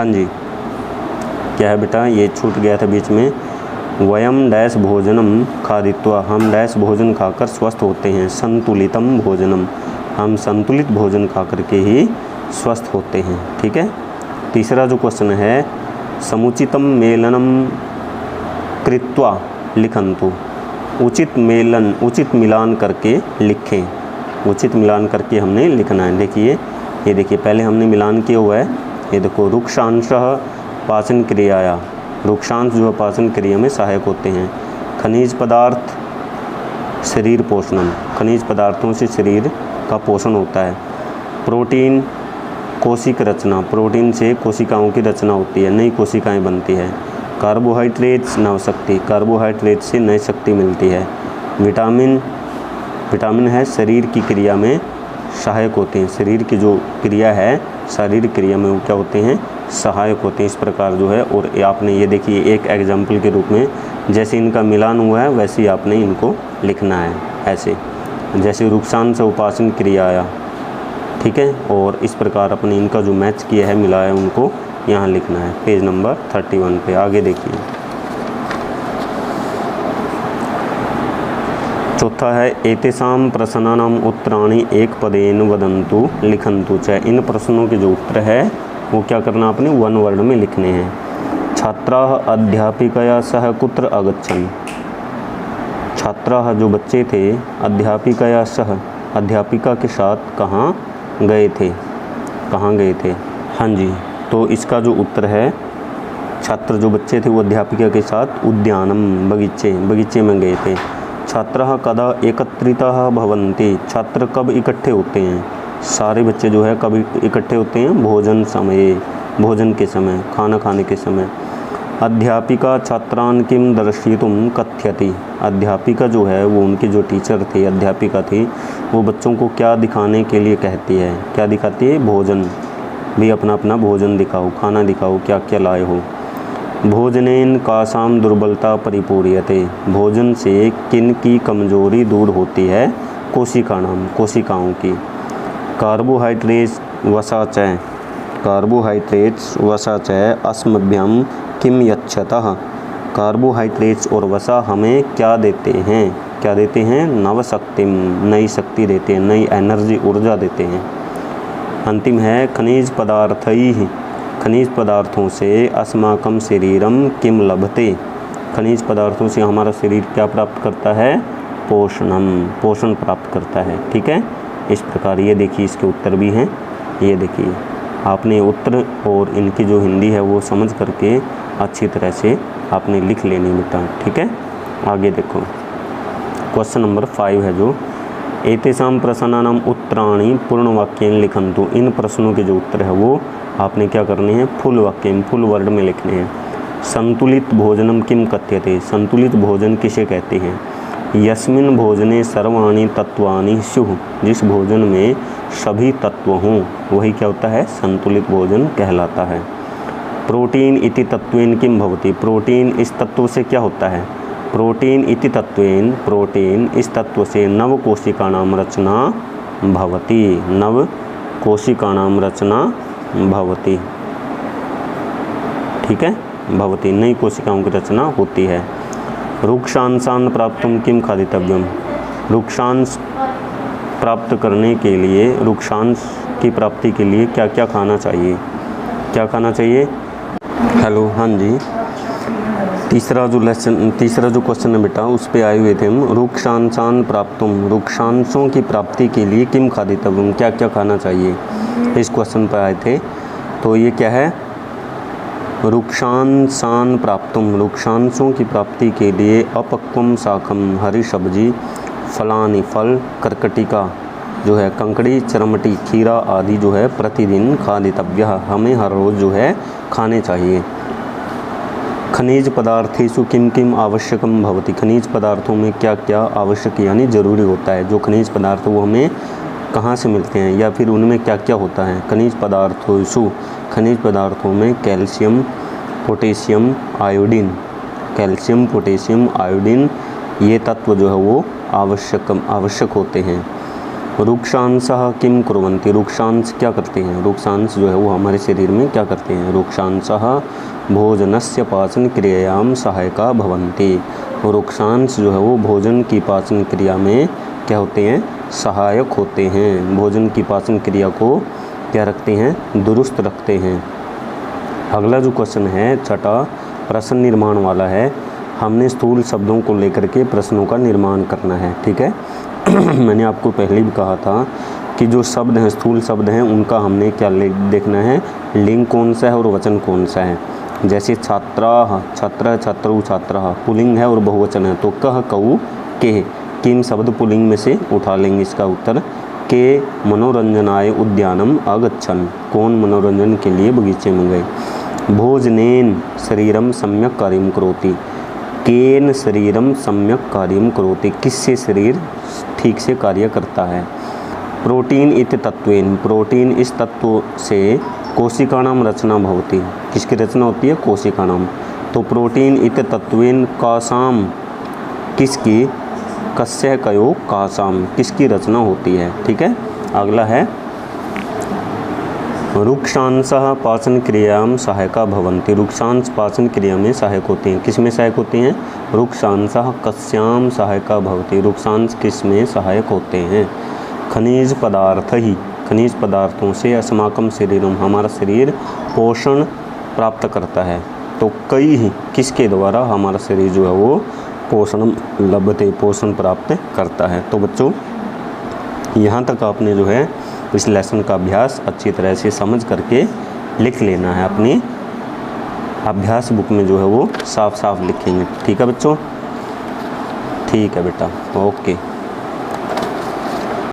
हाँ जी, क्या है बेटा, ये छूट गया था बीच में। वयम डैश भोजनम खादित्वा, हम डैश भोजन खाकर स्वस्थ होते हैं। संतुलितम भोजनम, हम संतुलित भोजन खा करके ही स्वस्थ होते हैं। ठीक है। तीसरा जो क्वेश्चन है, समुचितम मेलनम कृत्वा लिखन्तु, उचित मेलन, उचित मिलान करके लिखें। उचित मिलान करके हमने लिखना है। देखिए, ये देखिए, पहले हमने मिलान किया हुआ है। ये देखो, रुक्षांशः पाचन क्रियाया, रुक्षांश जो है पाचन क्रिया में सहायक होते हैं। खनिज पदार्थ शरीर पोषणम, खनिज पदार्थों से शरीर का पोषण होता है। प्रोटीन कोशिक रचना, प्रोटीन से कोशिकाओं की रचना होती है, नई कोशिकाएं बनती है। कार्बोहाइड्रेट्स नव शक्ति, कार्बोहाइड्रेट से नई शक्ति मिलती है। विटामिन, विटामिन है शरीर की क्रिया में सहायक होते हैं। शरीर की जो क्रिया है, शारीरिक क्रिया में वो क्या होते हैं, सहायक होते हैं। इस प्रकार जो है, और आपने ये देखिए एक एग्जाम्पल के रूप में, जैसे इनका मिलान हुआ है वैसे ही आपने इनको लिखना है। ऐसे जैसे रुक्षांश उपासन क्रिया आया, ठीक है, और इस प्रकार अपने इनका जो मैच किया है, मिलाया है, उनको यहाँ लिखना है। पेज नंबर 31 पे आगे देखिए। चौथा है, एतेषां प्रश्नानाम् उत्तराणि एक पदेन वदन्तु लिखन्तु च। इन प्रश्नों के जो उत्तर है वो क्या करना, आपने वन वर्ड में लिखने हैं। छात्राः अध्यापिकया सह कुत्र अगच्छन्, छात्राः जो बच्चे थे, अध्यापिकया सह अध्यापिका के साथ कहाँ गए थे, कहाँ गए थे। हाँ जी, तो इसका जो उत्तर है, छात्र जो बच्चे थे वो अध्यापिका के साथ उद्यानम, बगीचे, बगीचे में गए थे। छात्राः कदा एकत्रिताः भवन्ति, छात्र कब इकट्ठे होते हैं, सारे बच्चे जो है कब इकट्ठे होते हैं, भोजन समय, भोजन के समय, खाना खाने के समय। अध्यापिका छात्रान् किं दर्शयितुं कथयति, अध्यापिका जो है वो उनकी जो टीचर थी, अध्यापिका थी, वो बच्चों को क्या दिखाने के लिए कहती है, क्या दिखाती है, भोजन, भी अपना अपना भोजन दिखाओ, खाना दिखाओ, क्या क्या लाए हो। भोजनेन कासाम दुर्बलता परिपूर्यते, भोजन से किन की कमजोरी दूर होती है, कोशिकाणाम, कोशिकाओं की। कार्बोहाइड्रेट्स वसा च, कार्बोहाइड्रेट्स वसा च अस्मभ्यम किम यच्छतः, कार्बोहाइड्रेट्स और वसा हमें क्या देते हैं, क्या देते हैं, नव शक्तिम, नई शक्ति देते हैं, नई एनर्जी, ऊर्जा देते हैं। अंतिम है, खनिज पदार्थैः, खनिज पदार्थों से अस्माकं शरीरम किम लभते, खनिज पदार्थों से हमारा शरीर क्या प्राप्त करता है, पोषणम, पोषण प्राप्त करता है। ठीक है, इस प्रकार ये देखिए इसके उत्तर भी हैं। ये देखिए, आपने उत्तर और इनकी जो हिंदी है वो समझ करके अच्छी तरह से आपने लिख लेनी बेटा। ठीक है, आगे देखो, क्वेश्चन नंबर 5 है जो, एतेषां प्रश्नानाम् उत्तराणि पूर्ण वाक्येन लिखन्तु, इन प्रश्नों के जो उत्तर है वो आपने क्या करने हैं, फुल वाक्य, फुल वर्ड में लिखने हैं। संतुलित भोजनम किम कथ्यते, संतुलित भोजन किसे कहते हैं। यस्मिन् भोजने सर्वाणि तत्वानि स्युः, जिस भोजन में सभी तत्व हों वही क्या होता है, संतुलित भोजन कहलाता है। प्रोटीन इति तत्वेन किम भवति, प्रोटीन इस तत्व से क्या होता है, प्रोटीन इति तत्वेन, प्रोटीन इस तत्व से नव कोशिकाणां रचना भवति, नव कोशिकाणां रचना भवति। ठीक है, भवति, नई कोशिकाओं की रचना होती है। रुक्षांशान् प्राप्तुं किम खादितव्यम, रुक्षांश प्राप्त करने के लिए, रुक्षांश की प्राप्ति के लिए क्या क्या खाना चाहिए, क्या खाना चाहिए। हेलो, हाँ जी, तीसरा जो लेसन, तीसरा जो क्वेश्चन है बेटा उस पे आए हुए थे हम। रुक्षांशान् प्राप्तुम, रुक्षांशों की प्राप्ति के लिए किम खादितव्यम, क्या क्या खाना चाहिए, इस क्वेश्चन पर आए थे। तो ये क्या है, रुक्षांशान् प्राप्तुम, रुक्षांशों की प्राप्ति के लिए अपक्वम शाकम, हरी सब्जी, फलानि फल, कर्कटिका जो है कंकड़ी, चरमटी, खीरा आदि जो है प्रतिदिन खादितव्य, हमें हर रोज़ जो है खाने चाहिए। खनिज पदार्थेषु किम किम आवश्यकम भवति, खनिज पदार्थों में क्या क्या आवश्यक यानी ज़रूरी होता है। जो खनिज पदार्थ वो हमें कहाँ से मिलते हैं या फिर उनमें क्या क्या होता है। खनिज पदार्थों, खनिज पदार्थों में calcium, potassium, iodine, calcium, potassium, iodine ये तत्व जो है वो आवश्यक होते हैं। रुक्षांशः किं कुर्वन्ति, रुक्षांश क्या करते हैं, रुक्षांश जो है वो हमारे शरीर में क्या करते हैं, रुक्षांशः भोजनस्य पाचन क्रियायां सहायका भवन्ति, रुक्षांश जो है वो भोजन की पाचन क्रिया में क्या होते हैं, सहायक होते हैं, भोजन की पाचन क्रिया को क्या रखते हैं, दुरुस्त रखते हैं। अगला जो क्वेश्चन है छठा प्रश्न निर्माण वाला है, हमने स्थूल शब्दों को लेकर के प्रश्नों का निर्माण करना है, ठीक है। मैंने आपको पहले भी कहा था कि जो शब्द हैं स्थूल शब्द हैं उनका हमने क्या देखना है, लिंग कौन सा है और वचन कौन सा है। जैसे छात्राः, छात्र छात्रौ छात्राः पुल्लिंग है और बहुवचन है, तो कह कऊ के किम शब्द पुल्लिंग में से उठा लेंगे इसका उत्तर। के मनोरंजनाय उद्यानम अगच्छन्, कौन मनोरंजन के लिए बगीचे में गए। भोजनेन शरीरम सम्यक कार्यम करोति, केन शरीरम सम्यक कार्यम करोति, किससे शरीर ठीक से कार्य करता है। प्रोटीन इति तत्वेन, प्रोटीन इस तत्व से कोशिकाणाम रचना भवति, किसकी रचना होती है, कोशिकाणाम। तो प्रोटीन इति तत्वेन कासाम, किसकी, कस्य कयो कासाम, किसकी रचना होती है, ठीक है। अगला है रुक्षांशः पाचन क्रियायां सहायका भवन्ति, रुक्षांश पाचन क्रिया में सहायक होते हैं, किस में सहायक होते हैं, रुक्षांशः कस्यां सहायका भवति, रुक्षांश किस में सहायक होते हैं। खनिज पदार्थ ही, खनिज पदार्थों से अस्माकं शरीरम, हमारा शरीर पोषण प्राप्त करता है। तो कई ही किसके द्वारा हमारा शरीर जो है वो पोषण लभते, पोषण प्राप्त करता है। तो बच्चों यहाँ तक आपने जो है इस लेसन का अभ्यास अच्छी तरह से समझ करके लिख लेना है, अपनी अभ्यास बुक में जो है वो साफ साफ लिखेंगे, ठीक है बच्चों, ठीक है बेटा, ओके।